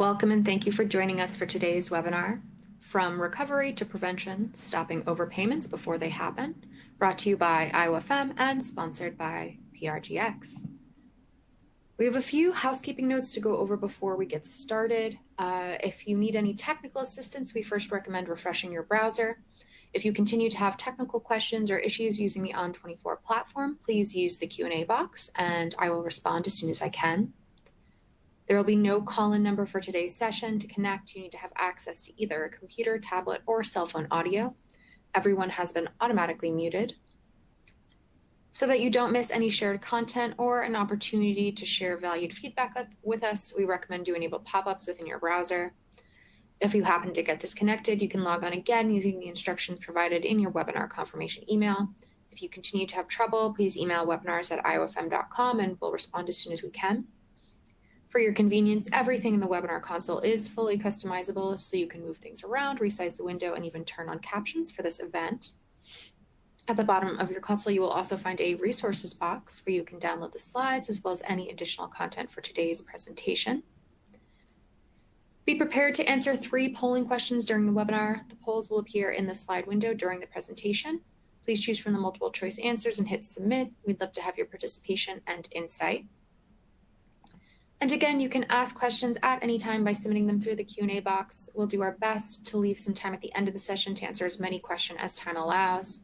Welcome and thank you for joining us for today's webinar, From Recovery to Prevention, Stopping Overpayments Before They Happen, brought to you by IOFM and sponsored by PRGX. We have a few housekeeping notes to go over before we get started. If you need any technical assistance, we first recommend refreshing your browser. If you continue to have technical questions or issues using the On24 platform, please use the Q&A box and I will respond as soon as I can. There will be no call-in number for today's session. To connect, you need to have access to either a computer, tablet, or cell phone audio. Everyone has been automatically muted. So that you don't miss any shared content or an opportunity to share valued feedback with us, we recommend you enable pop-ups within your browser. If you happen to get disconnected, you can log on again using the instructions provided in your webinar confirmation email. If you continue to have trouble, please email webinars@iofm.com and we'll respond as soon as we can. For your convenience, everything in the webinar console is fully customizable, so you can move things around, resize the window, and even turn on captions for this event. At the bottom of your console, you will also find a resources box where you can download the slides as well as any additional content for today's presentation. Be prepared to answer 3 polling questions during the webinar. The polls will appear in the slide window during the presentation. Please choose from the multiple choice answers and hit submit. We'd love to have your participation and insight. And again, you can ask questions at any time by submitting them through the Q&A box. We'll do our best to leave some time at the end of the session to answer as many questions as time allows.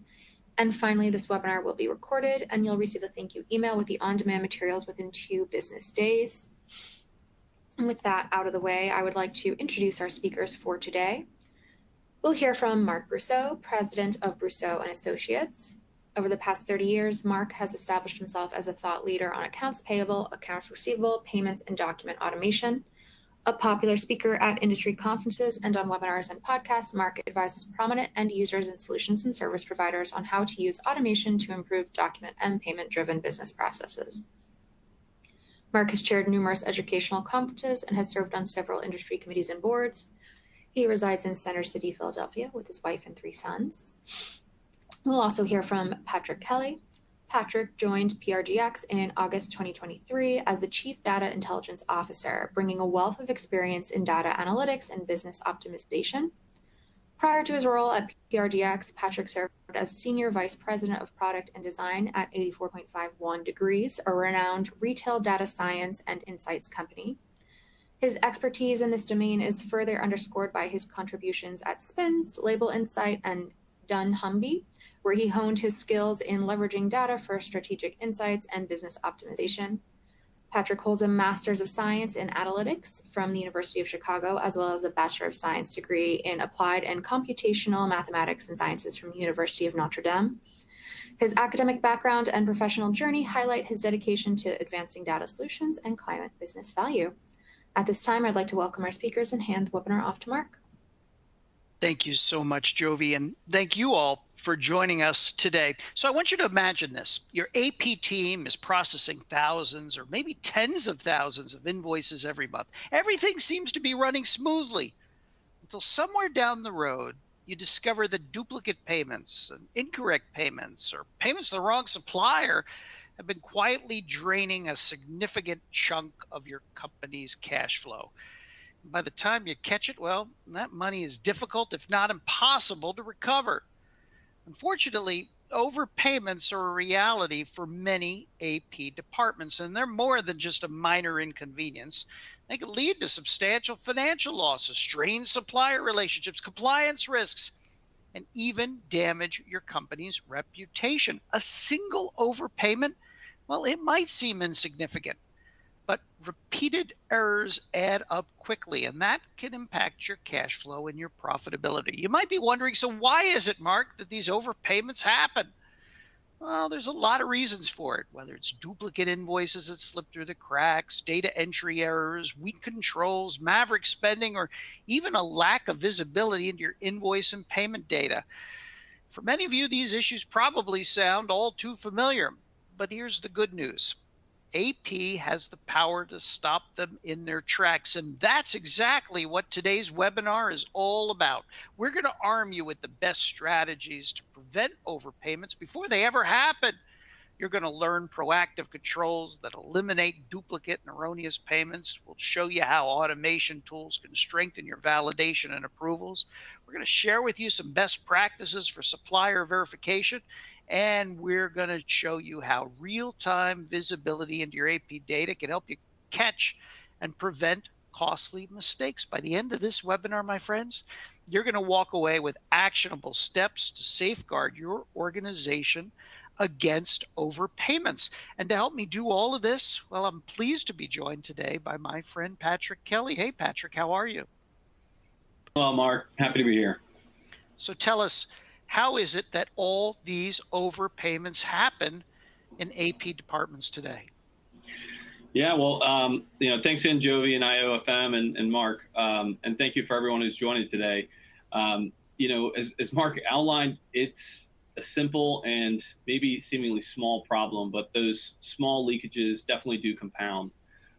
And finally, this webinar will be recorded and you'll receive a thank you email with the on-demand materials within 2 business days. And with that out of the way, I would like to introduce our speakers for today. We'll hear from Mark Brousseau, President of Brousseau and Associates. Over the past 30 years, Mark has established himself as a thought leader on accounts payable, accounts receivable, payments, and document automation. A popular speaker at industry conferences and on webinars and podcasts, Mark advises prominent end users and solutions and service providers on how to use automation to improve document and payment-driven business processes. Mark has chaired numerous educational conferences and has served on several industry committees and boards. He resides in Center City, Philadelphia, with his wife and 3 sons. We'll also hear from Patrick Kelly. Patrick joined PRGX in August 2023 as the Chief Data Intelligence Officer, bringing a wealth of experience in data analytics and business optimization. Prior to his role at PRGX, Patrick served as Senior Vice President of Product and Design at 84.51 Degrees, a renowned retail data science and insights company. His expertise in this domain is further underscored by his contributions at Spins, Label Insight, and dunnhumby, where he honed his skills in leveraging data for strategic insights and business optimization. Patrick holds a Master's of Science in Analytics from the University of Chicago, as well as a Bachelor of Science degree in Applied and Computational Mathematics and Sciences from the University of Notre Dame. His academic background and professional journey highlight his dedication to advancing data solutions and climate business value. At this time, I'd like to welcome our speakers and hand the webinar off to Mark. Thank you so much, Jovi, and thank you all for joining us today. So I want you to imagine this. Your AP team is processing thousands or maybe tens of thousands of invoices every month. Everything seems to be running smoothly until somewhere down the road, you discover that duplicate payments and incorrect payments or payments to the wrong supplier have been quietly draining a significant chunk of your company's cash flow. By the time you catch it, well, that money is difficult, if not impossible, to recover. Unfortunately, overpayments are a reality for many AP departments, and they're more than just a minor inconvenience. They can lead to substantial financial losses, strained supplier relationships, compliance risks, and even damage your company's reputation. A single overpayment, well, it might seem insignificant, but repeated errors add up quickly, and that can impact your cash flow and your profitability. You might be wondering, so why is it, Mark, that these overpayments happen? Well, there's a lot of reasons for it, whether it's duplicate invoices that slip through the cracks, data entry errors, weak controls, maverick spending, or even a lack of visibility into your invoice and payment data. For many of you, these issues probably sound all too familiar, but here's the good news. AP has the power to stop them in their tracks, and that's exactly what today's webinar is all about. We're going to arm you with the best strategies to prevent overpayments before they ever happen. You're going to learn proactive controls that eliminate duplicate and erroneous payments. We'll show you how automation tools can strengthen your validation and approvals. We're going to share with you some best practices for supplier verification, and we're going to show you how real-time visibility into your AP data can help you catch and prevent costly mistakes. By the end of this webinar, my friends, you're going to walk away with actionable steps to safeguard your organization against overpayments. And to help me do all of this, well, I'm pleased to be joined today by my friend Patrick Kelly. Hey, Patrick, how are you? Well, Mark, happy to be here. So tell us, how is it that all these overpayments happen in AP departments today? Yeah, well, thanks again, Jovi and IOFM and Mark, and thank you for everyone who's joining today. As Mark outlined, it's a simple and maybe seemingly small problem, but those small leakages definitely do compound.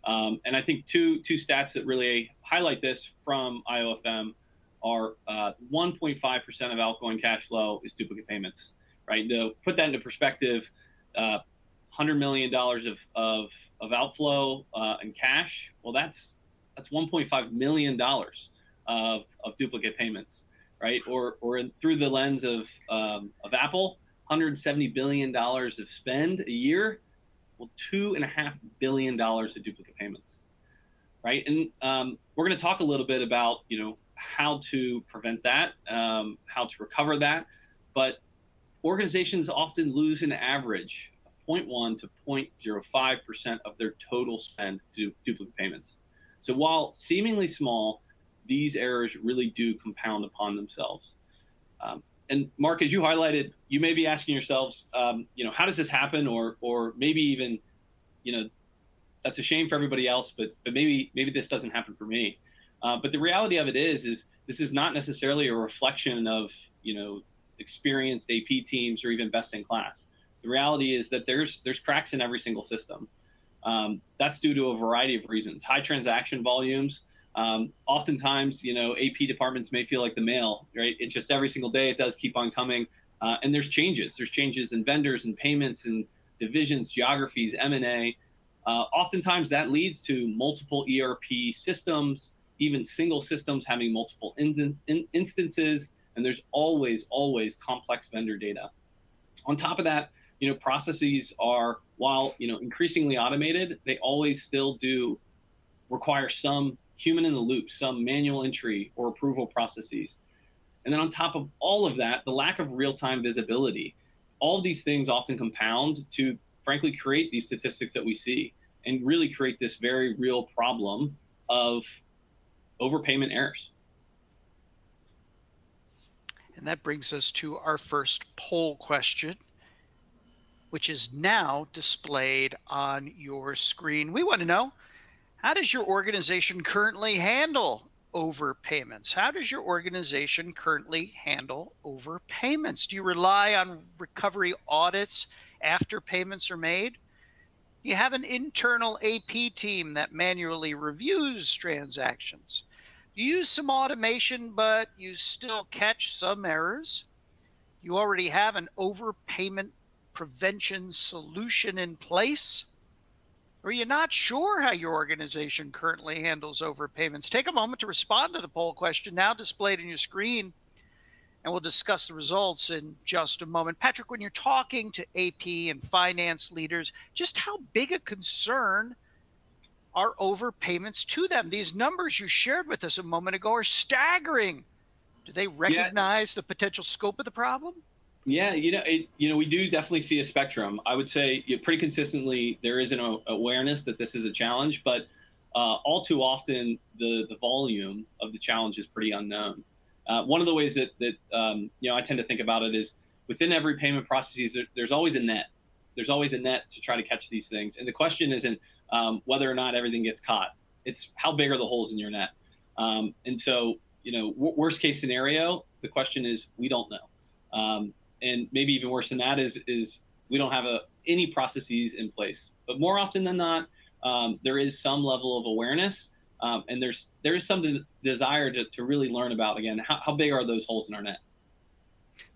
And I think two stats that really highlight this from IOFM are 1.5% of outgoing cash flow is duplicate payments, right? To put that into perspective, $100 million of outflow in cash, well, that's $1.5 million of duplicate payments, right? Or through the lens of Apple, $170 billion of spend a year, well, $2.5 billion of duplicate payments, right? And we're going to talk a little bit about how to prevent that, how to recover that, but organizations often lose an average 0.1 to 0.05% of their total spend to duplicate payments. So while seemingly small, these errors really do compound upon themselves. And Mark, as you highlighted, you may be asking yourselves, how does this happen? Or maybe even, that's a shame for everybody else, but maybe this doesn't happen for me. But the reality of it is this is not necessarily a reflection of, experienced AP teams or even best in class. The reality is that there's cracks in every single system. That's due to a variety of reasons. High transaction volumes. Oftentimes, AP departments may feel like the mail, right? It's just every single day it does keep on coming. And there's changes. There's changes in vendors and payments and divisions, geographies, M&A. Oftentimes that leads to multiple ERP systems, even single systems having multiple instances. And there's always complex vendor data. On top of that, processes are, while, increasingly automated, they always still do require some human in the loop, some manual entry or approval processes. And then on top of all of that, the lack of real-time visibility, all of these things often compound to, frankly, create these statistics that we see and really create this very real problem of overpayment errors. And that brings us to our first poll question, which is now displayed on your screen. We want to know, how does your organization currently handle overpayments? How does your organization currently handle overpayments? Do you rely on recovery audits after payments are made? You have an internal AP team that manually reviews transactions. You use some automation, but you still catch some errors. You already have an overpayment prevention solution in place? Or you're not sure how your organization currently handles overpayments? Take a moment to respond to the poll question now displayed on your screen, and we'll discuss the results in just a moment. Patrick, when you're talking to AP and finance leaders, just how big a concern are overpayments to them? These numbers you shared with us a moment ago are staggering. Do they recognize the potential scope of the problem? Yeah, we do definitely see a spectrum. I would say pretty consistently there is an awareness that this is a challenge, but all too often the volume of the challenge is pretty unknown. One of the ways that I tend to think about it is within every payment process, there's always a net. There's always a net to try to catch these things. And the question isn't whether or not everything gets caught. It's how big are the holes in your net. And so, worst case scenario, the question is we don't know. And maybe even worse than that is we don't have any processes in place. But more often than not, there is some level of awareness, and there is some desire to really learn about, again, how big are those holes in our net.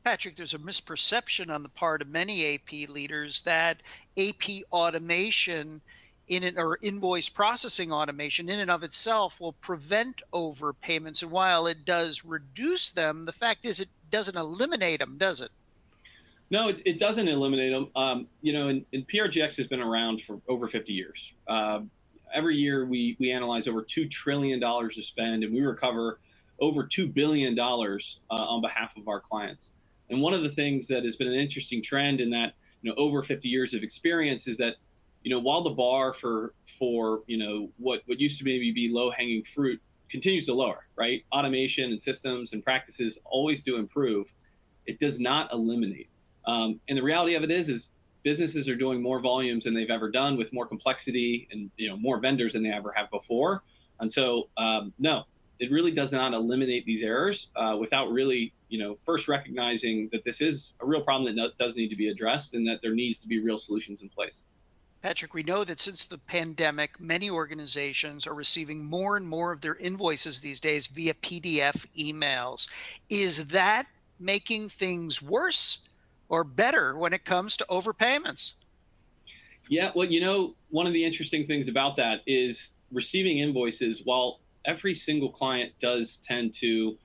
Patrick, there's a misperception on the part of many AP leaders that AP automation or invoice processing automation in and of itself will prevent overpayments. And while it does reduce them, the fact is it doesn't eliminate them, does it? No, it doesn't eliminate them. And PRGX has been around for over 50 years. Every year we analyze over $2 trillion of spend, and we recover over $2 billion on behalf of our clients. And one of the things that has been an interesting trend in that, over 50 years of experience is that, while the bar for what used to maybe be low-hanging fruit continues to lower, right? Automation and systems and practices always do improve. It does not eliminate. And the reality of it is businesses are doing more volumes than they've ever done with more complexity and more vendors than they ever have before. And so, no, it really does not eliminate these errors without really, first recognizing that this is a real problem that does need to be addressed and that there needs to be real solutions in place. Patrick, we know that since the pandemic, many organizations are receiving more and more of their invoices these days via PDF emails. Is that making things worse or better when it comes to overpayments? Yeah, well, one of the interesting things about that is receiving invoices, while every single client does tend to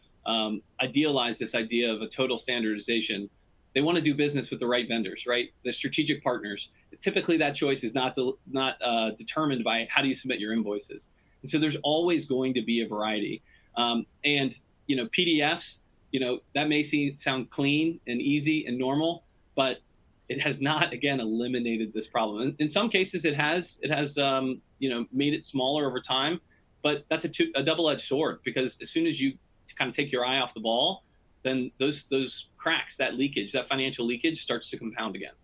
idealize this idea of a total standardization, they want to do business with the right vendors, right? The strategic partners. Typically, that choice is not determined by how do you submit your invoices. And so there's always going to be a variety. And PDFs, that may sound clean and easy and normal, but it has not, again, eliminated this problem. In some cases, it has made it smaller over time, but that's a double-edged sword, because as soon as you kind of take your eye off the ball, then those cracks, that leakage, that financial leakage starts to compound again.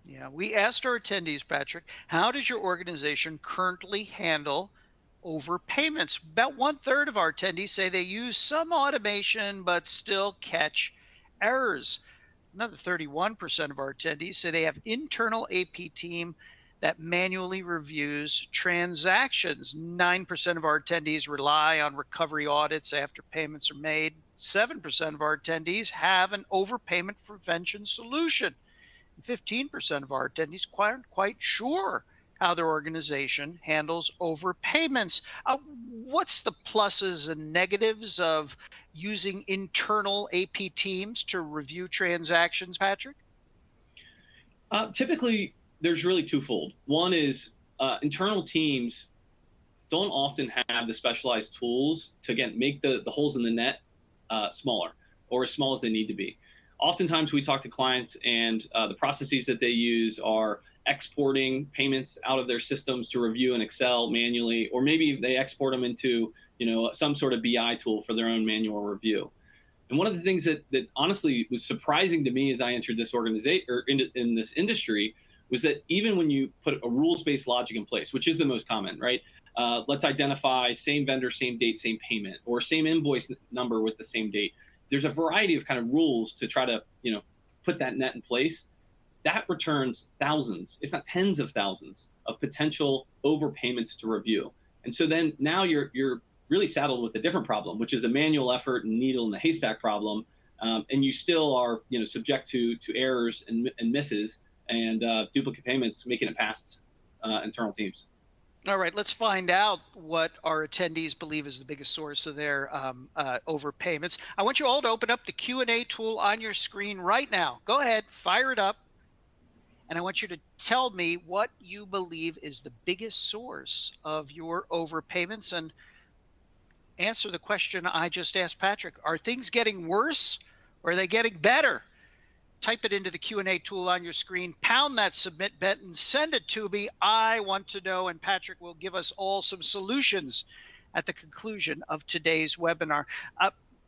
Yeah, we asked our attendees, Patrick, how does your organization currently handle overpayments? About 1/3 of our attendees say they use some automation but still catch errors. Another 31% of our attendees say they have internal AP team that manually reviews transactions. 9% of our attendees rely on recovery audits after payments are made. 7% of our attendees have an overpayment prevention solution. 15% of our attendees aren't quite sure how their organization handles overpayments. What's the pluses and negatives of using internal AP teams to review transactions, Patrick? Typically, there's really twofold. One is internal teams don't often have the specialized tools to, again, make the holes in the net smaller or as small as they need to be. Oftentimes we talk to clients and the processes that they use are exporting payments out of their systems to review in Excel manually, or maybe they export them into some sort of BI tool for their own manual review. And one of the things that honestly was surprising to me as I entered this organization or in this industry was that even when you put a rules-based logic in place, which is the most common, right? Let's identify same vendor, same date, same payment, or same invoice number with the same date. There's a variety of kind of rules to try to, put that net in place. That returns thousands, if not tens of thousands, of potential overpayments to review. And so then now you're really saddled with a different problem, which is a manual effort and needle in the haystack problem. And you still are, subject to errors and misses and duplicate payments, making it past internal teams. All right, let's find out what our attendees believe is the biggest source of their overpayments. I want you all to open up the Q&A tool on your screen right now. Go ahead, fire it up. And I want you to tell me what you believe is the biggest source of your overpayments and answer the question I just asked Patrick. Are things getting worse or are they getting better? Type it into the Q&A tool on your screen, pound that submit button, send it to me. I want to know, and Patrick will give us all some solutions at the conclusion of today's webinar.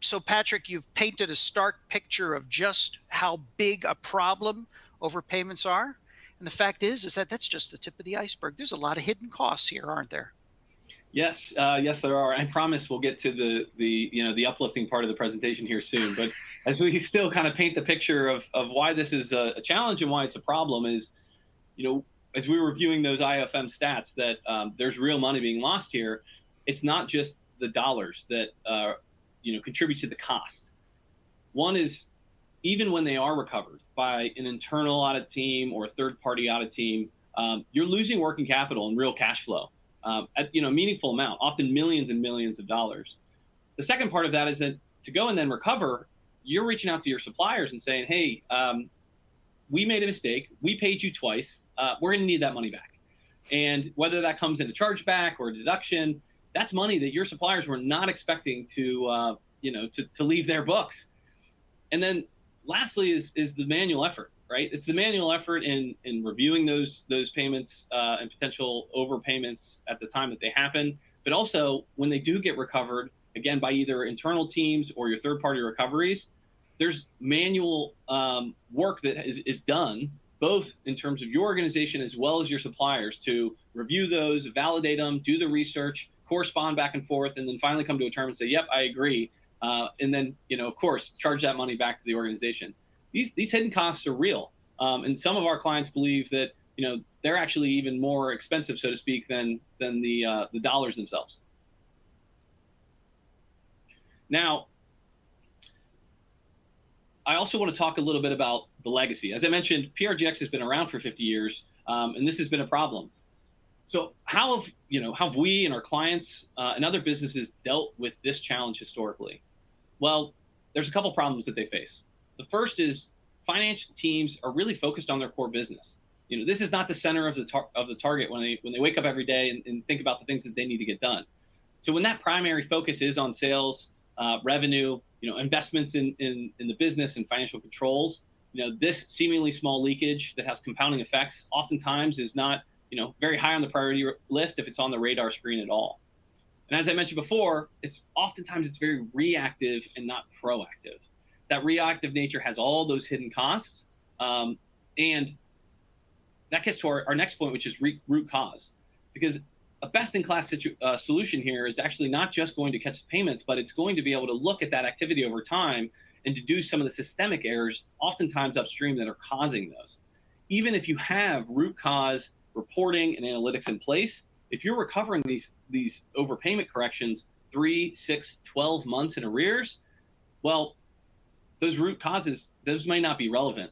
So Patrick, you've painted a stark picture of just how big a problem overpayments are. And the fact is that that's just the tip of the iceberg. There's a lot of hidden costs here, aren't there? Yes, yes, there are. I promise we'll get to the uplifting part of the presentation here soon. But as we still kind of paint the picture of why this is a challenge and why it's a problem is, as we were reviewing those IFM stats that there's real money being lost here. It's not just the dollars that contribute to the cost. One is even when they are recovered by an internal audit team or a third-party audit team, you're losing working capital and real cash flow at a meaningful amount, often millions and millions of dollars. The second part of that is that to go and then recover, you're reaching out to your suppliers and saying, hey, we made a mistake. We paid you twice. We're going to need that money back. And whether that comes in a chargeback or a deduction, that's money that your suppliers were not expecting to leave their books. And then lastly is the manual effort, right? It's the manual effort in reviewing those payments and potential overpayments at the time that they happen, but also when they do get recovered, again, by either internal teams or your third-party recoveries, there's manual work that is done, both in terms of your organization as well as your suppliers, to review those, validate them, do the research, correspond back and forth, and then finally come to a term and say, yep, I agree. And then, of course, charge that money back to the organization. These hidden costs are real. And some of our clients believe that, they're actually even more expensive, so to speak, than the dollars themselves. Now, I also want to talk a little bit about the legacy. As I mentioned, PRGX has been around for 50 years, and this has been a problem. So how have we and our clients and other businesses dealt with this challenge historically? Well, there's a couple problems that they face. The first is financial teams are really focused on their core business. This is not the center of the target when they wake up every day and think about the things that they need to get done. So when that primary focus is on sales, revenue, investments in the business and financial controls, this seemingly small leakage that has compounding effects oftentimes is not, very high on the priority list if it's on the radar screen at all. And as I mentioned before, oftentimes it's very reactive and not proactive. That reactive nature has all those hidden costs. And that gets to our next point, which is root cause. Because a best-in-class solution here is actually not just going to catch the payments, but it's going to be able to look at that activity over time and to do some of the systemic errors, oftentimes upstream, that are causing those. Even if you have root cause reporting and analytics in place, if you're recovering these overpayment corrections 3, 6, 12 months in arrears, well, those root causes, those may not be relevant.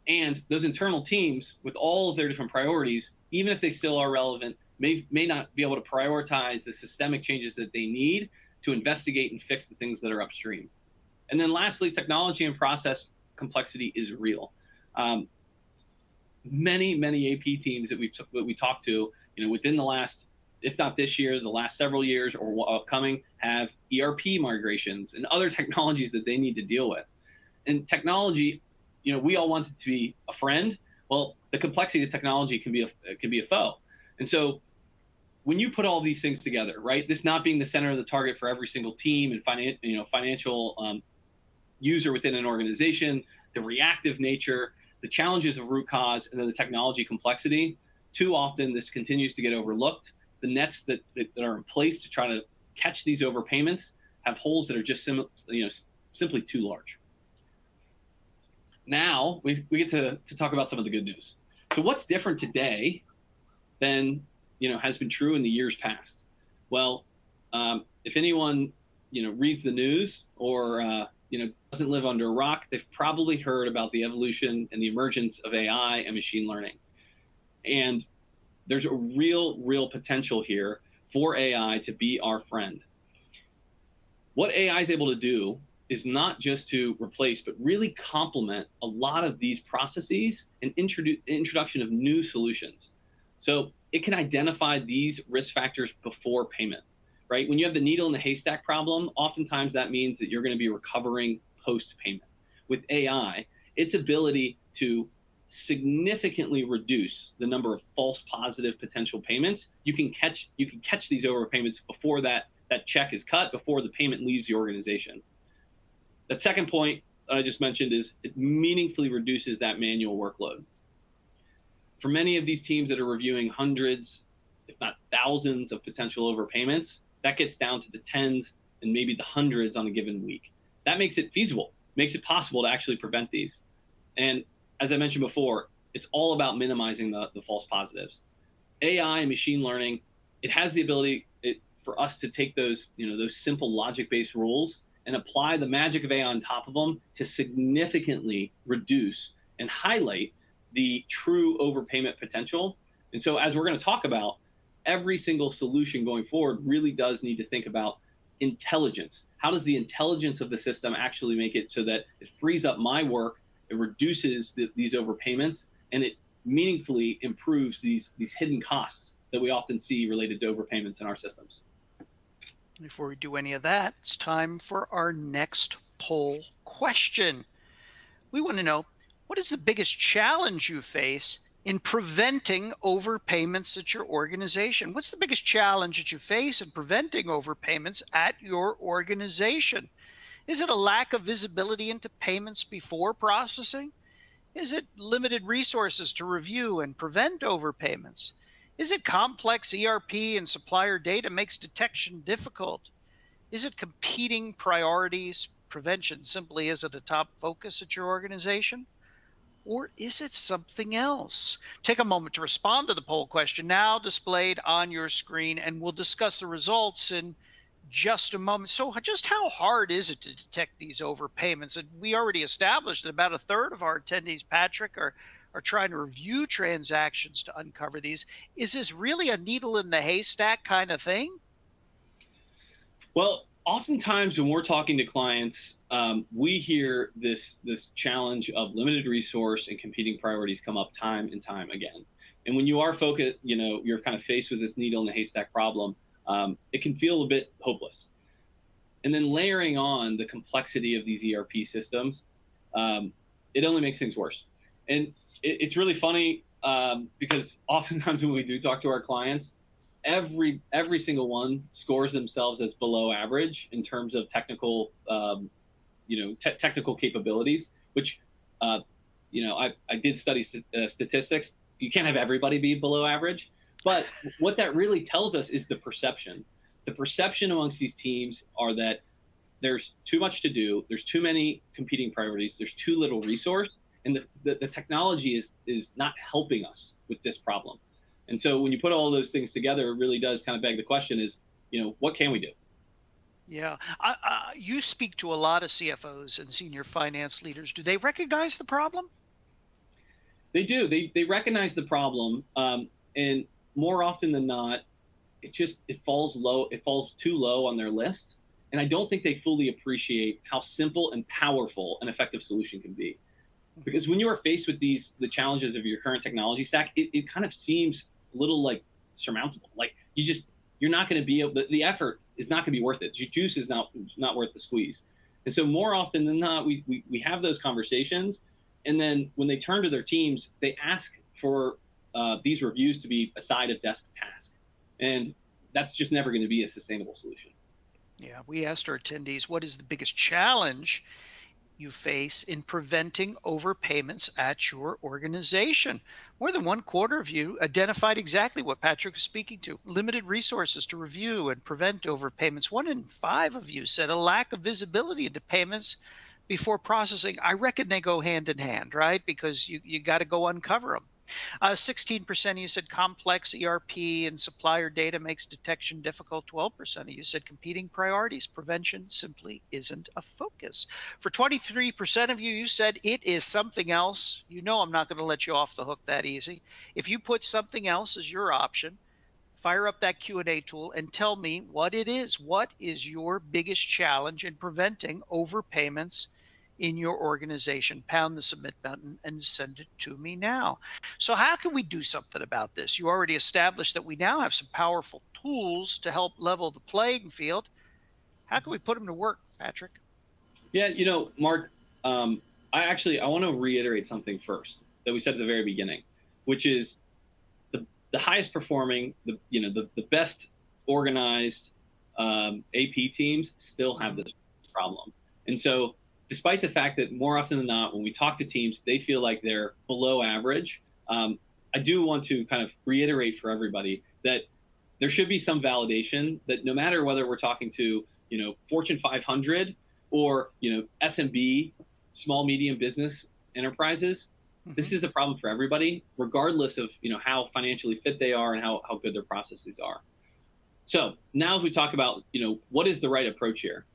And those internal teams, with all of their different priorities, even if they still are relevant, may not be able to prioritize the systemic changes that they need to investigate and fix the things that are upstream. And then lastly, technology and process complexity is real. Many AP teams that we talked to, within the last, if not this year, the last several years or upcoming, have ERP migrations and other technologies that they need to deal with. And technology, we all want it to be a friend. Well, the complexity of technology can be a foe. And so when you put all these things together, right, this not being the center of the target for every single team and financial user within an organization, the reactive nature, the challenges of root cause, and then the technology complexity, too often this continues to get overlooked. The nets that are in place to try to catch these overpayments have holes that are just simply too large. Now we get to talk about some of the good news. So what's different today than has been true in the years past? Well, if anyone reads the news or doesn't live under a rock, they've probably heard about the evolution and the emergence of AI and machine learning. And there's a real potential here for AI to be our friend. What AI is able to do is not just to replace, but really complement a lot of these processes and introduction of new solutions. So it can identify these risk factors before payment, right? When you have the needle in the haystack problem, oftentimes that means that you're going to be recovering post-payment. With AI, its ability to significantly reduce the number of false positive potential payments, you can catch these overpayments before that check is cut, before the payment leaves the organization. That second point that I just mentioned is it meaningfully reduces that manual workload. For many of these teams that are reviewing hundreds, if not thousands of potential overpayments, that gets down to the tens and maybe the hundreds on a given week. That makes it feasible, makes it possible to actually prevent these. And as I mentioned before, it's all about minimizing the false positives. AI and machine learning, it has the ability for us to take those simple logic-based rules and apply the magic of AI on top of them to significantly reduce and highlight the true overpayment potential. And so, as we're going to talk about, every single solution going forward really does need to think about intelligence. How does the intelligence of the system actually make it so that it frees up my work, it reduces these overpayments, and it meaningfully improves these hidden costs that we often see related to overpayments in our systems. Before we do any of that, it's time for our next poll question. We want to know, what is the biggest challenge you face in preventing overpayments at your organization? What's the biggest challenge that you face in preventing overpayments at your organization? Is it a lack of visibility into payments before processing? Is it limited resources to review and prevent overpayments? Is it complex ERP and supplier data makes detection difficult? Is it competing priorities? Prevention simply isn't a top focus at your organization? Or is it something else? Take a moment to respond to the poll question now displayed on your screen, and we'll discuss the results in just a moment. So just how hard is it to detect these overpayments? And we already established that about a third of our attendees, Patrick, are trying to review transactions to uncover these. Is this really a needle in the haystack kind of thing? Well, oftentimes when we're talking to clients, we hear this challenge of limited resource and competing priorities come up time and time again. And when you are focused, you're kind of faced with this needle in the haystack problem, it can feel a bit hopeless. And then layering on the complexity of these ERP systems, it only makes things worse. And it's really funny because oftentimes when we do talk to our clients, every single one scores themselves as below average in terms of technical, technical capabilities, which, I did study statistics. You can't have everybody be below average. But what that really tells us is the perception. The perception amongst these teams are that there's too much to do, there's too many competing priorities, there's too little resource, and the technology is not helping us with this problem. And so when you put all those things together, it really does kind of beg the question is, what can we do? Yeah, you speak to a lot of CFOs and senior finance leaders. Do they recognize the problem? They do. They recognize the problem, and more often than not, it falls low. It falls too low on their list, and I don't think they fully appreciate how simple and powerful an effective solution can be. Because when you are faced with the challenges of your current technology stack, it kind of seems a little like surmountable. Like you're not going to be able. The effort is not going to be worth it. Your juice is not worth the squeeze. And so more often than not, we have those conversations, and then when they turn to their teams, they ask for these reviews to be a side of desk task, and that's just never going to be a sustainable solution. Yeah, we asked our attendees, what is the biggest challenge you face in preventing overpayments at your organization? More than 1/4 of you identified exactly what Patrick is speaking to: limited resources to review and prevent overpayments. 1 in 5 of you said a lack of visibility into payments before processing. I reckon they go hand in hand, right? Because you got to go uncover them. 16% of you said complex ERP and supplier data makes detection difficult. 12% of you said competing priorities. Prevention simply isn't a focus. For 23% of you, you said it is something else. I'm not going to let you off the hook that easy. If you put something else as your option, fire up that Q&A tool and tell me what it is. What is your biggest challenge in preventing overpayments in your organization? Pound the submit button and send it to me now. So how can we do something about this? You already established that we now have some powerful tools to help level the playing field. How can we put them to work, Patrick? Yeah, Mark, I want to reiterate something first that we said at the very beginning, which is the highest performing, the best organized AP teams still have this problem. And so despite the fact that more often than not, when we talk to teams, they feel like they're below average, I do want to kind of reiterate for everybody that there should be some validation that no matter whether we're talking to, Fortune 500 or, SMB, small, medium business enterprises, this is a problem for everybody, regardless of, how financially fit they are and how good their processes are. So now as we talk about, what is the right approach here?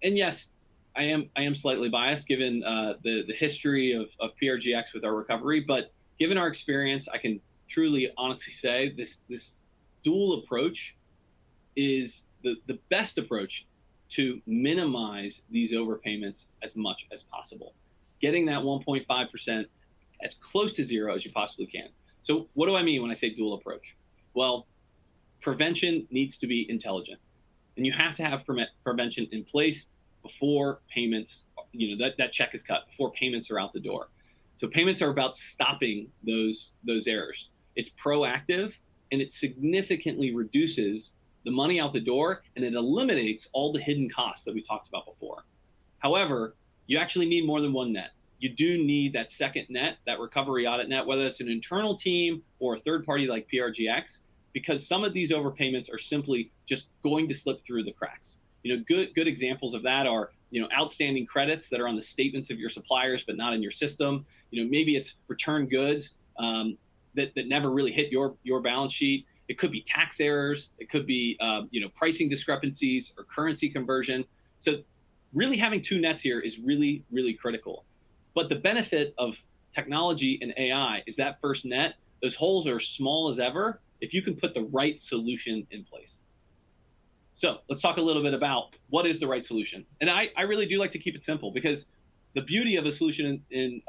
And yes, I am slightly biased given the history of PRGX with our recovery, but given our experience, I can truly honestly say this dual approach is the best approach to minimize these overpayments as much as possible, getting that 1.5% as close to zero as you possibly can. So what do I mean when I say dual approach? Well, prevention needs to be intelligent, and you have to have prevention in place before payments, that check is cut, before payments are out the door. So payments are about stopping those errors. It's proactive, and it significantly reduces the money out the door, and it eliminates all the hidden costs that we talked about before. However, you actually need more than one net. You do need that second net, that recovery audit net, whether it's an internal team or a third party like PRGX, because some of these overpayments are simply just going to slip through the cracks. Good examples of that are, outstanding credits that are on the statements of your suppliers, but not in your system. Maybe it's return goods that never really hit your balance sheet. It could be tax errors. It could be, pricing discrepancies or currency conversion. So really having two nets here is really, really critical. But the benefit of technology and AI is that first net, those holes are small as ever if you can put the right solution in place. So let's talk a little bit about what is the right solution. And I really do like to keep it simple, because the beauty of a solution in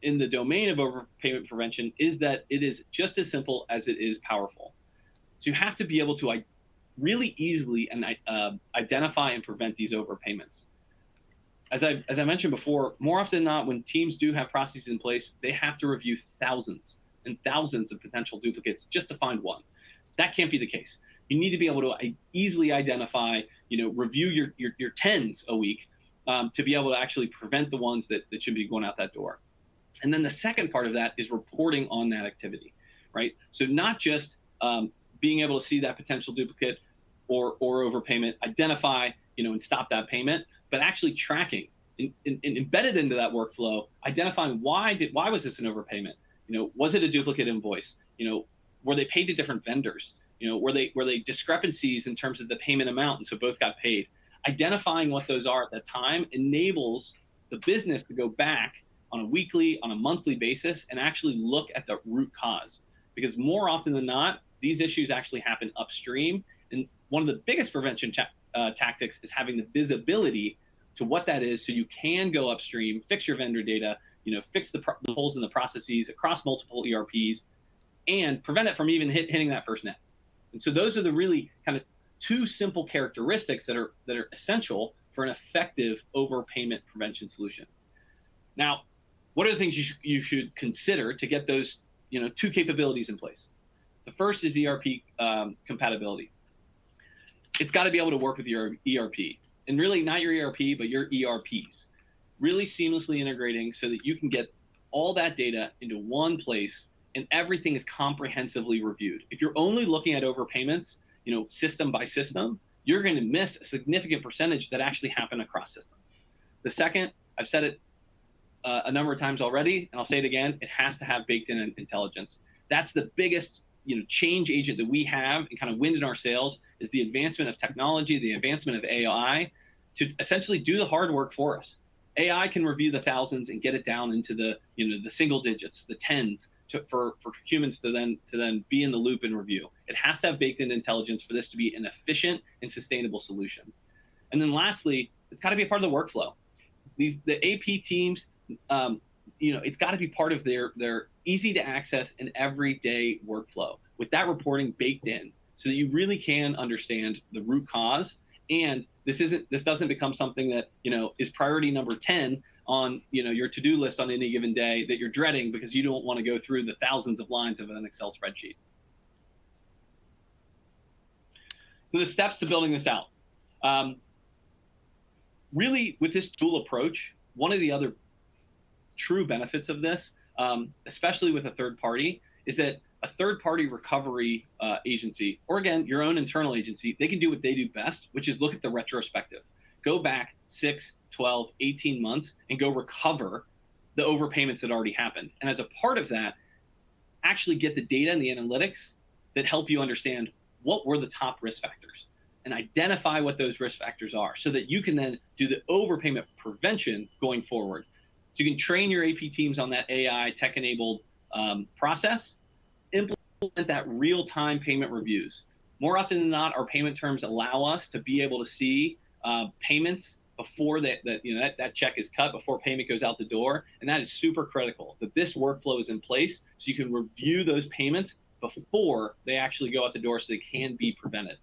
the domain of overpayment prevention is that it is just as simple as it is powerful. So you have to be able to really easily identify and prevent these overpayments. As I mentioned before, more often than not, when teams do have processes in place, they have to review thousands and thousands of potential duplicates just to find one. That can't be the case. You need to be able to easily identify, review your tens a week to be able to actually prevent the ones that should be going out that door. And then the second part of that is reporting on that activity, right? So not just being able to see that potential duplicate or overpayment, identify, and stop that payment, but actually tracking and embedded into that workflow, identifying why was this an overpayment? Was it a duplicate invoice? Were they paid to different vendors? Were they discrepancies in terms of the payment amount, and so both got paid? Identifying what those are at that time enables the business to go back on a weekly, on a monthly basis and actually look at the root cause. Because more often than not, these issues actually happen upstream. And one of the biggest prevention tactics is having the visibility to what that is, so you can go upstream, fix your vendor data, fix the holes in the processes across multiple ERPs, and prevent it from even hitting that first net. And so those are the really kind of two simple characteristics that are essential for an effective overpayment prevention solution. Now, what are the things you should consider to get those two capabilities in place? The first is ERP compatibility. It's got to be able to work with your ERP, and really not your ERP, but your ERPs. Really seamlessly integrating so that you can get all that data into one place and everything is comprehensively reviewed. If you're only looking at overpayments, system by system, you're going to miss a significant percentage that actually happen across systems. The second, I've said it a number of times already, and I'll say it again, it has to have baked in intelligence. That's the biggest change agent that we have and kind of wind in our sails, is the advancement of technology, the advancement of AI to essentially do the hard work for us. AI can review the thousands and get it down into the the single digits, the tens, for humans to then be in the loop and review. It has to have baked in intelligence for this to be an efficient and sustainable solution. And then lastly, it's got to be a part of the workflow. The AP teams, it's got to be part of their easy to access and everyday workflow with that reporting baked in, so that you really can understand the root cause. And this doesn't become something that is priority number 10 on your to-do list on any given day that you're dreading because you don't want to go through the thousands of lines of an Excel spreadsheet. So the steps to building this out. Really, with this dual approach, one of the other true benefits of this, especially with a third party, is that a third-party recovery agency, or again, your own internal agency, they can do what they do best, which is look at the retrospective. Go back 6, 12, 18 months and go recover the overpayments that already happened. And as a part of that, actually get the data and the analytics that help you understand what were the top risk factors. and identify what those risk factors are so that you can then do the overpayment prevention going forward. So you can train your AP teams on that AI tech-enabled process, implement that real-time payment reviews. More often than not, our payment terms allow us to be able to see payments before that check is cut, before payment goes out the door. And that is super critical, that this workflow is in place so you can review those payments before they actually go out the door so they can be prevented.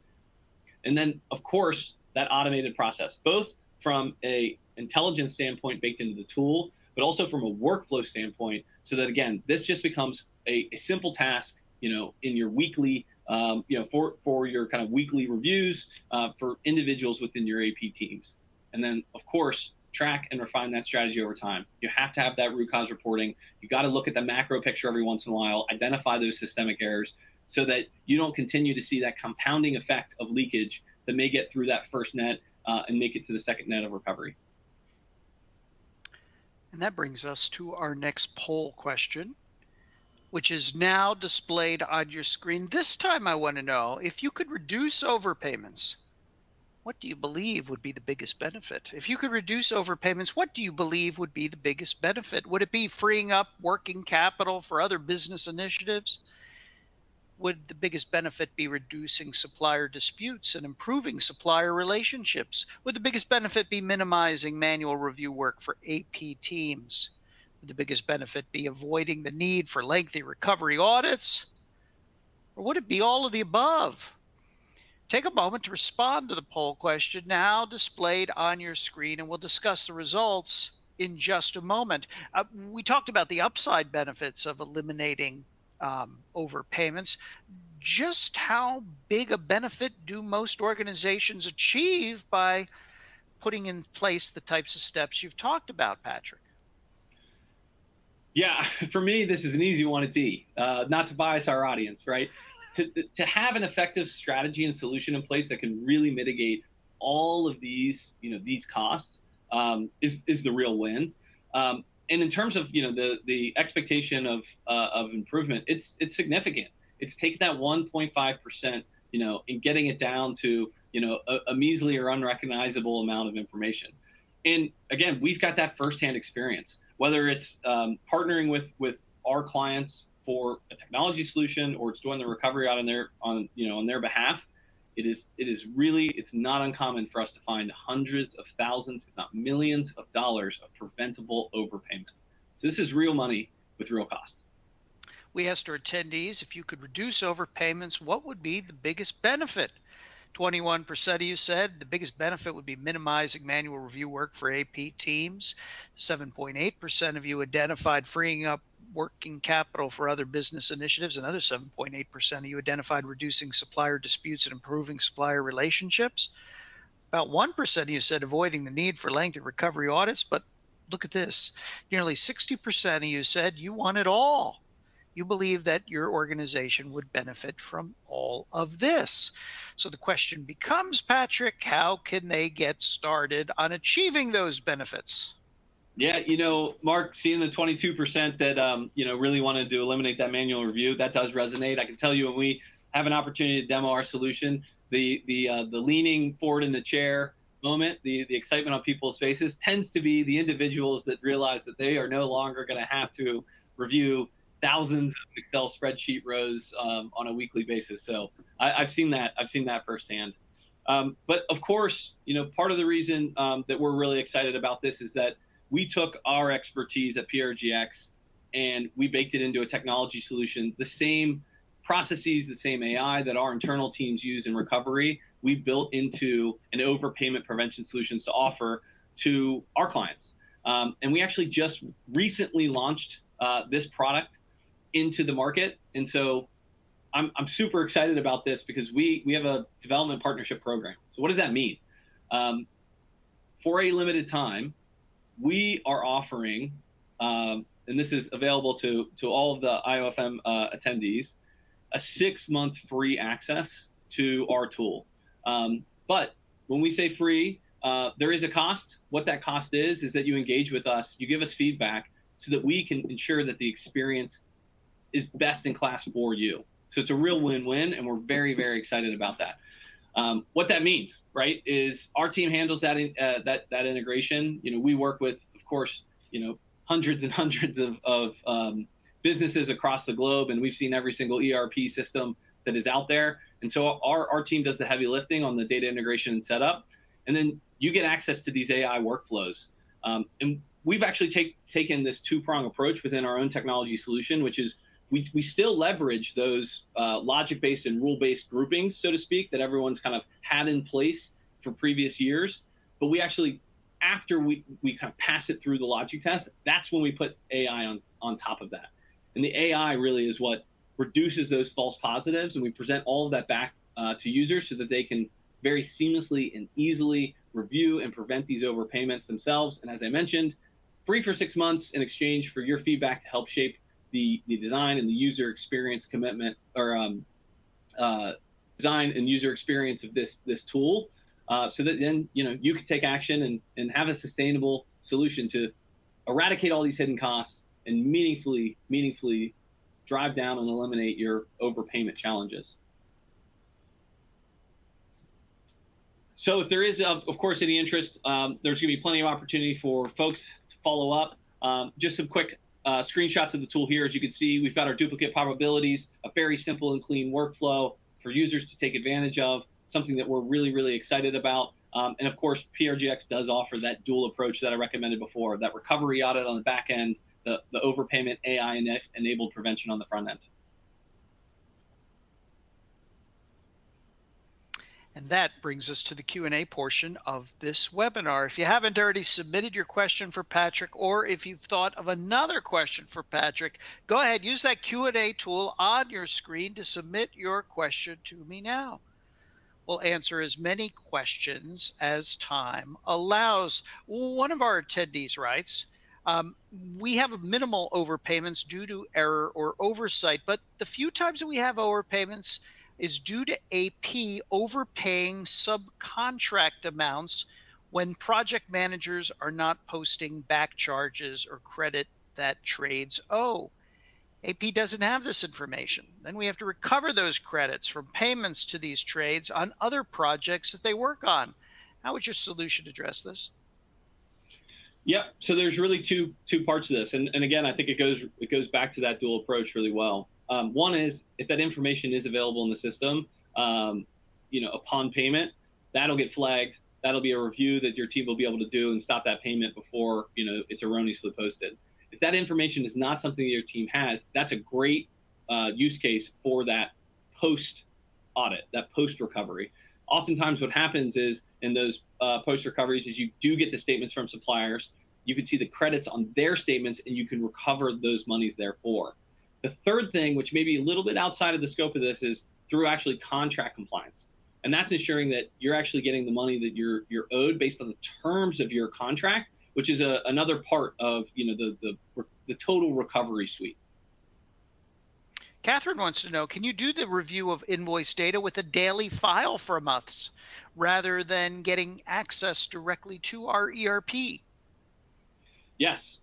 And then, of course, that automated process, both from a intelligence standpoint baked into the tool, but also from a workflow standpoint, so that, again, this just becomes a simple task, in your weekly, for your kind of weekly reviews for individuals within your AP teams. And then, of course, track and refine that strategy over time. You have to have that root cause reporting. You got to look at the macro picture every once in a while, identify those systemic errors so that you don't continue to see that compounding effect of leakage that may get through that first net and make it to the second net of recovery. And that brings us to our next poll question, which is now displayed on your screen. This time I want to know, if you could reduce overpayments, what do you believe would be the biggest benefit? If you could reduce overpayments, what do you believe would be the biggest benefit? Would it be freeing up working capital for other business initiatives? Would the biggest benefit be reducing supplier disputes and improving supplier relationships? Would the biggest benefit be minimizing manual review work for AP teams? Would the biggest benefit be avoiding the need for lengthy recovery audits? Or would it be all of the above? Take a moment to respond to the poll question now displayed on your screen, and we'll discuss the results in just a moment. We talked about the upside benefits of eliminating overpayments. Just how big a benefit do most organizations achieve by putting in place the types of steps you've talked about, Patrick? Yeah, for me, this is an easy one. It's E, not to bias our audience, right? To have an effective strategy and solution in place that can really mitigate all of these, these costs is the real win. And in terms of, the expectation of improvement, it's significant. It's taking that 1.5%, and getting it down to, a measly or unrecognizable amount of information. And again, we've got that firsthand experience, whether it's partnering with our clients for a technology solution, or it's doing the recovery out on their behalf. It's not uncommon for us to find hundreds of thousands, if not millions of dollars of preventable overpayment. So this is real money with real cost. We asked our attendees, if you could reduce overpayments, what would be the biggest benefit? 21% of you said the biggest benefit would be minimizing manual review work for AP teams. 7.8% of you identified freeing up working capital for other business initiatives. Another 7.8% of you identified reducing supplier disputes and improving supplier relationships. About 1% of you said avoiding the need for lengthy recovery audits. But look at this. Nearly 60% of you said you want it all. You believe that your organization would benefit from all of this. So the question becomes, Patrick, how can they get started on achieving those benefits? Yeah, Mark, seeing the 22% that really wanted to eliminate that manual review, that does resonate. I can tell you, when we have an opportunity to demo our solution, the leaning forward in the chair moment, the excitement on people's faces tends to be the individuals that realize that they are no longer going to have to review thousands of Excel spreadsheet rows on a weekly basis. So I've seen that firsthand. But of course, part of the reason that we're really excited about this is that we took our expertise at PRGX and we baked it into a technology solution. The same processes, the same AI that our internal teams use in recovery, we built into an overpayment prevention solutions to offer to our clients. And we actually just recently launched this product into the market. And so I'm super excited about this because we have a development partnership program. So what does that mean? For a limited time, we are offering, and this is available to all of the IOFM attendees, a 6-month free access to our tool. But when we say free, there is a cost. What that cost is that you engage with us, you give us feedback so that we can ensure that the experience is best in class for you. So it's a real win-win, and we're very, very excited about that. What that means, right, is our team handles that that integration. We work with, of course, hundreds and hundreds of businesses across the globe, and we've seen every single ERP system that is out there. And so our team does the heavy lifting on the data integration and setup, and then you get access to these AI workflows. And we've actually taken this two-prong approach within our own technology solution, which is we still leverage those logic-based and rule-based groupings, so to speak, that everyone's kind of had in place for previous years. But we actually, after we kind of pass it through the logic test, that's when we put AI on top of that. And the AI really is what reduces those false positives, and we present all of that back to users so that they can very seamlessly and easily review and prevent these overpayments themselves. And as I mentioned, free for 6 months in exchange for your feedback to help shape the design and the user experience commitment, or design and user experience of this tool, so that then you can take action and have a sustainable solution to eradicate all these hidden costs and meaningfully drive down and eliminate your overpayment challenges. So if there is, of course, any interest, there's going to be plenty of opportunity for folks to follow up. Just some quick screenshots of the tool here. As you can see, we've got our duplicate probabilities, a very simple and clean workflow for users to take advantage of, something that we're really excited about. And of course, PRGX does offer that dual approach that I recommended before, that recovery audit on the back end, the overpayment AI-enabled prevention on the front end. And that brings us to the Q&A portion of this webinar. If you haven't already submitted your question for Patrick, or if you've thought of another question for Patrick, go ahead, use that Q&A tool on your screen to submit your question to me now. We'll answer as many questions as time allows. One of our attendees writes, we have minimal overpayments due to error or oversight, but the few times that we have overpayments is due to AP overpaying subcontract amounts when project managers are not posting back charges or credit that trades owe. AP doesn't have this information. Then we have to recover those credits from payments to these trades on other projects that they work on. How would your solution address this? Yep. So there's really two parts to this, and again, I think it goes back to that dual approach really well. One is, if that information is available in the system, upon payment, that'll get flagged. That'll be a review that your team will be able to do and stop that payment before it's erroneously posted. If that information is not something that your team has, that's a great use case for that post audit, that post recovery. Oftentimes, what happens is in those post recoveries is you do get the statements from suppliers. You can see the credits on their statements, and you can recover those monies therefore. The third thing, which may be a little bit outside of the scope of this, is through actually contract compliance. And that's ensuring that you're actually getting the money that you're owed based on the terms of your contract, which is another part of the total recovery suite. Catherine wants to know, can you do the review of invoice data with a daily file from us rather than getting access directly to our ERP? Yes.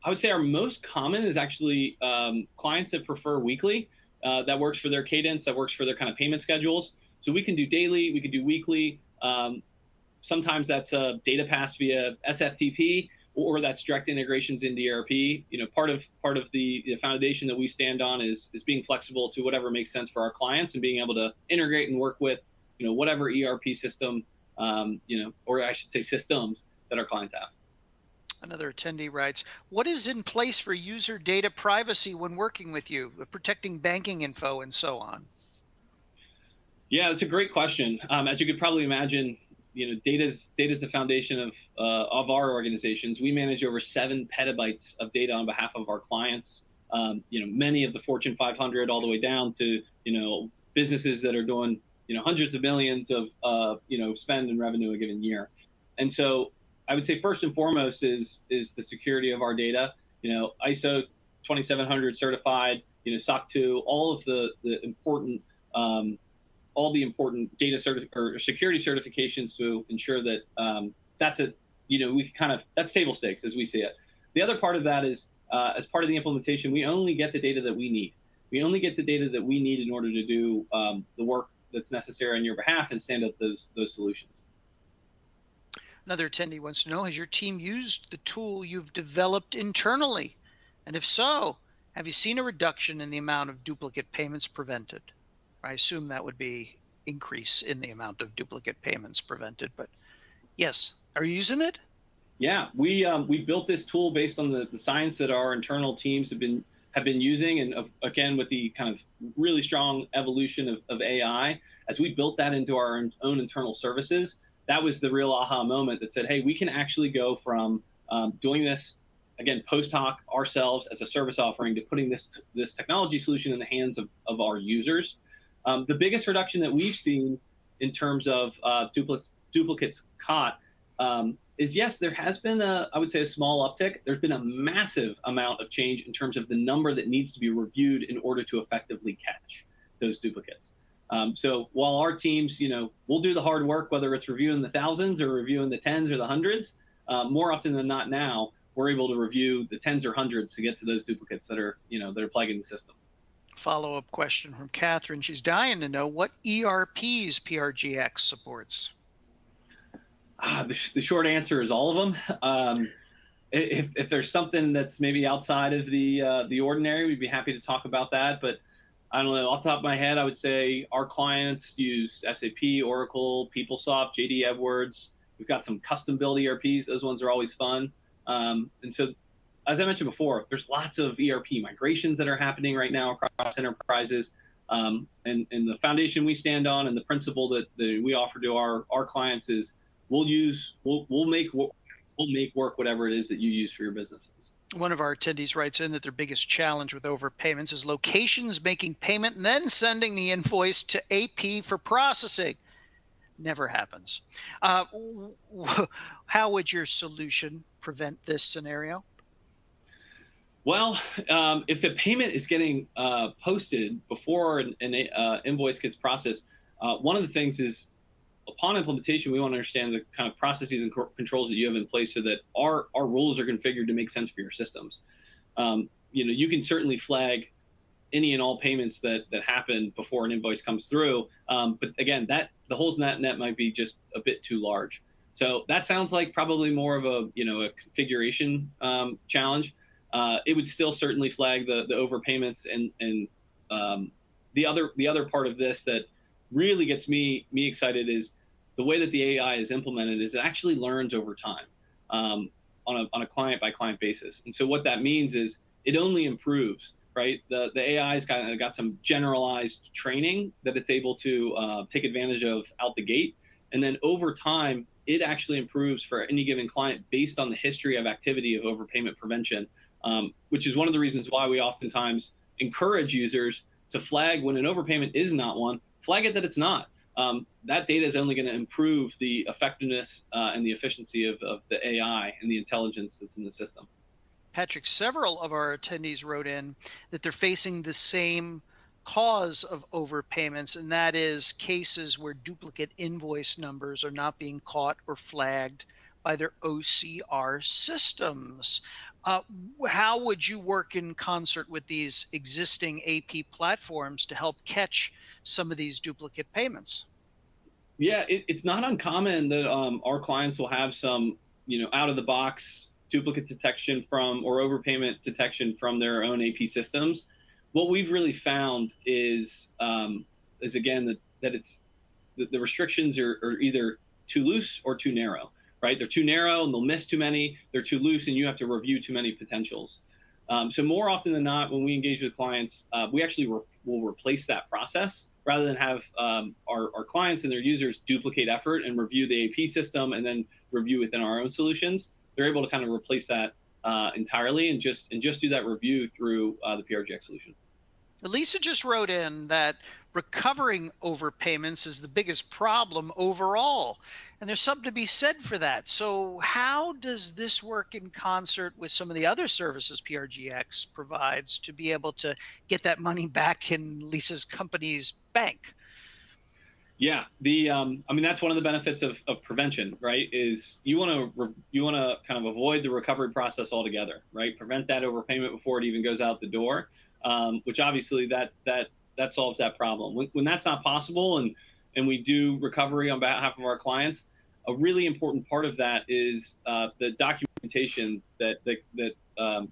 I would say our most common is actually clients that prefer weekly. That works for their cadence, that works for their kind of payment schedules. So we can do daily, we can do weekly. Sometimes that's a data pass via SFTP, or that's direct integrations into ERP. Part of the foundation that we stand on is being flexible to whatever makes sense for our clients, and being able to integrate and work with whatever ERP system or I should say systems that our clients have. Another attendee writes, what is in place for user data privacy when working with you, protecting banking info and so on? Yeah, that's a great question. As you could probably imagine, data's the foundation of our organizations. We manage over 7 petabytes of data on behalf of our clients. Many of the Fortune 500, all the way down to businesses that are doing hundreds of millions of spend and revenue a given year. And so I would say first and foremost is the security of our data. ISO 2700 certified, SOC 2, all of the important data security certifications to ensure that that's that's table stakes as we see it. The other part of that is as part of the implementation, we only get the data that we need. We only get the data that we need in order to do the work that's necessary on your behalf and stand up those solutions. Another attendee wants to know, has your team used the tool you've developed internally? And if so, have you seen a reduction in the amount of duplicate payments prevented? I assume that would be increase in the amount of duplicate payments prevented, but yes. Are you using it? Yeah, we built this tool based on the science that our internal teams have been using, and again with the kind of really strong evolution of AI. As we built that into our own internal services, that was the real aha moment that said, hey, we can actually go from doing this again post hoc ourselves as a service offering to putting this technology solution in the hands of our users. The biggest reduction that we've seen in terms of duplicates caught is, yes, there has been I would say a small uptick. There's been a massive amount of change in terms of the number that needs to be reviewed in order to effectively catch those duplicates. So while our teams, we'll do the hard work, whether it's reviewing the thousands or reviewing the tens or the hundreds, more often than not now, we're able to review the tens or hundreds to get to those duplicates that are plaguing the system. Follow-up question from Catherine. She's dying to know what ERPs PRGX supports. The short answer is all of them. If there's something that's maybe outside of the ordinary, we'd be happy to talk about that. But I don't know, off the top of my head, I would say our clients use SAP, Oracle, PeopleSoft, JD Edwards. We've got some custom-built ERPs. Those ones are always fun. And so, as I mentioned before, there's lots of ERP migrations that are happening right now across enterprises. And the foundation we stand on and the principle that we offer to our clients is we'll make work whatever it is that you use for your businesses. One of our attendees writes in that their biggest challenge with overpayments is locations making payment and then sending the invoice to AP for processing. Never happens. How would your solution prevent this scenario? Well, if the payment is getting posted before an invoice gets processed, one of the things is, upon implementation, we want to understand the kind of processes and controls that you have in place so that our rules are configured to make sense for your systems. You can certainly flag any and all payments that happen before an invoice comes through. But again, the holes in that net might be just a bit too large. So that sounds like probably more of a configuration challenge. It would still certainly flag the overpayments, and the other part of this that really gets me excited is the way that the AI is implemented is it actually learns over time on a client by client basis. And so what that means is it only improves, right? The AI's kind of got some generalized training that it's able to take advantage of out the gate. And then over time, it actually improves for any given client based on the history of activity of overpayment prevention, which is one of the reasons why we oftentimes encourage users to flag when an overpayment is not one. Flag it that it's not. That data is only going to improve the effectiveness and the efficiency of the AI and the intelligence that's in the system. Patrick, several of our attendees wrote in that they're facing the same cause of overpayments, and that is cases where duplicate invoice numbers are not being caught or flagged by their OCR systems. How would you work in concert with these existing AP platforms to help catch some of these duplicate payments? Yeah, it's not uncommon that our clients will have some, out of the box duplicate detection from or overpayment detection from their own AP systems. What we've really found is again that it's the restrictions are either too loose or too narrow, right? They're too narrow and they'll miss too many. They're too loose and you have to review too many potentials. So more often than not, when we engage with clients, we actually will replace that process rather than have our clients and their users duplicate effort and review the AP system and then review within our own solutions. They're able to kind of replace that entirely and just do that review through the PRGX solution. Lisa just wrote in that recovering overpayments is the biggest problem overall, and there's something to be said for that. So how does this work in concert with some of the other services PRGX provides to be able to get that money back in Lisa's company's bank? Yeah, that's one of the benefits of prevention, right? Is you want to kind of avoid the recovery process altogether, right? Prevent that overpayment before it even goes out the door, which obviously that that solves that problem. When that's not possible, and we do recovery on behalf of our clients, a really important part of that is the documentation that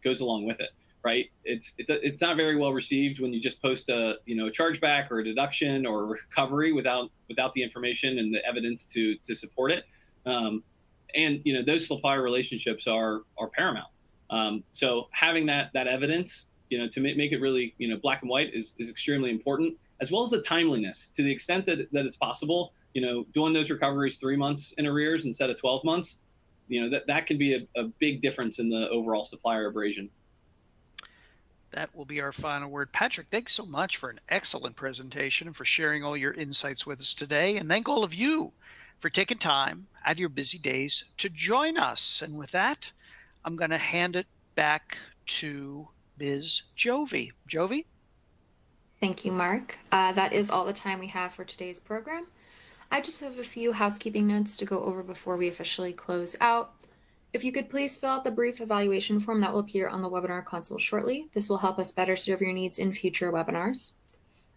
goes along with it. Right? It's not very well received when you just post a chargeback or a deduction or a recovery without the information and the evidence to support it. And those supplier relationships are paramount. So having that evidence, to make it really black and white is extremely important, as well as the timeliness, to the extent that it's possible. Doing those recoveries 3 months in arrears instead of 12 months, that can be a big difference in the overall supplier abrasion. That will be our final word. Patrick, thanks so much for an excellent presentation and for sharing all your insights with us today. And thank all of you for taking time out of your busy days to join us. And with that, I'm going to hand it back to Ms. Jovi. Jovi? Thank you, Mark. That is all the time we have for today's program. I just have a few housekeeping notes to go over before we officially close out. If you could please fill out the brief evaluation form that will appear on the webinar console shortly. This will help us better serve your needs in future webinars.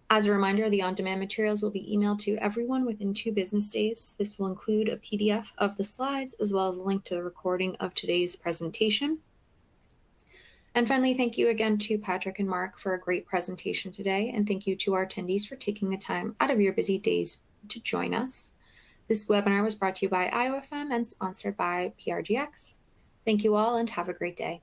As a reminder, the on-demand materials will be emailed to everyone within 2 business days. This will include a PDF of the slides, as well as a link to the recording of today's presentation. And finally, thank you again to Patrick and Mark for a great presentation today, and thank you to our attendees for taking the time out of your busy days to join us. This webinar was brought to you by IOFM and sponsored by PRGX. Thank you all and have a great day.